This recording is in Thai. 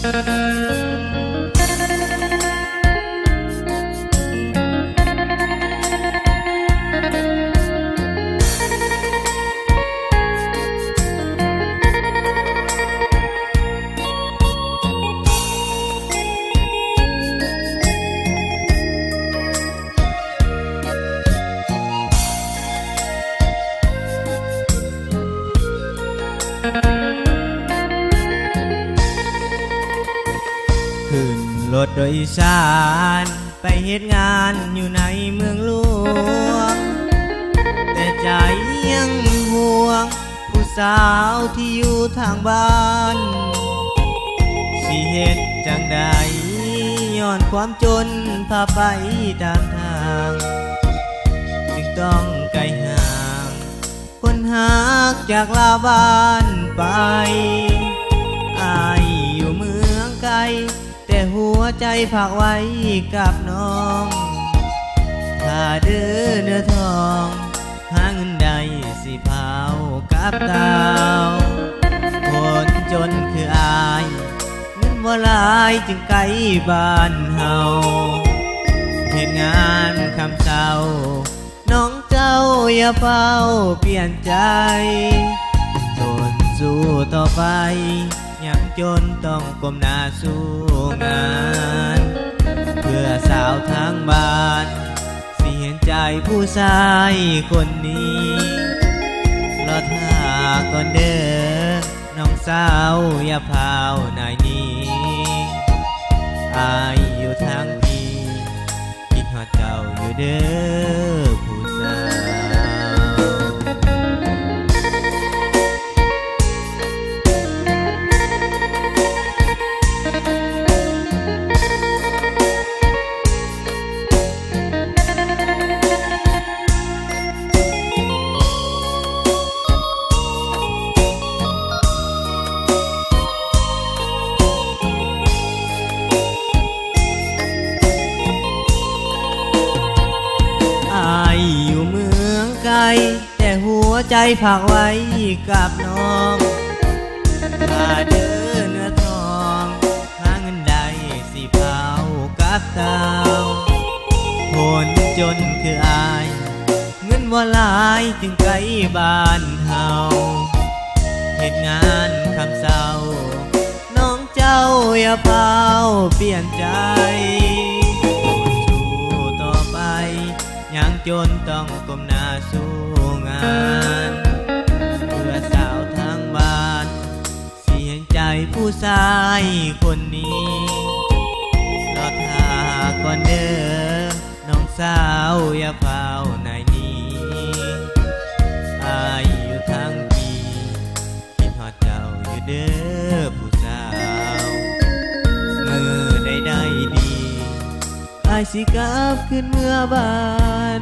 ขึ้นรถโดยสารไปเหตุงานอยู่ในเมืองหลวงแต่ใจยังห่วงผู้สาวที่อยู่ทางบ้านสิเหตุจังใดย้อนความจนพาไปตามทางจึงต้องไกลห่างคนหักจากลาบ้านไปอายอยู่เมืองไกลแต่หัวใจฝากไว้กับน้องถ้าเด้อเนื้อทองหาเงินใดสิเผากับดาวคนจนคืออายเงินบ่หลายจึงไกลบ้านเฮาเหตุงานคำเศร้าน้องเจ้าอย่าเฝ้าเปลี่ยนใจทนสู้ต่อไปยังจนต้องก้มหน้าสู้งานเพื่อสาวทางบ้านสิเห็นใจผู้ชายคนนี้รอท่าก่อนเด้อน้องสาวอย่าพาวนายนี้อายอยู่ทางพี่คิดฮอดเจ้าอยู่เด้อผู้สาวอยู่เมืองไกลแต่หัวใจฝากไว้กับน้องถ้าเดินเนื้อทองหาเงินใดสิเผากับดาวคนจนคืออายเงินว่าหลายจึงไกลบ้านเฮาเหตุงานคำเศร้าน้องเจ้าอย่าเผาเปลี่ยนใจยังจนต้องก้มหน้าสู้งานเพื่อสาวทางบ้านสิเห็นใจผู้ชายคนนี้รอท่าก่อนเด้อน้องสาวอย่าเฝ้านายนี้อายอยู่ทางพี่คิดฮอดเจ้าอยู่เด้อผู้สาวมือได้ดีอายสิกลับขึ้นเมื่อบ้าน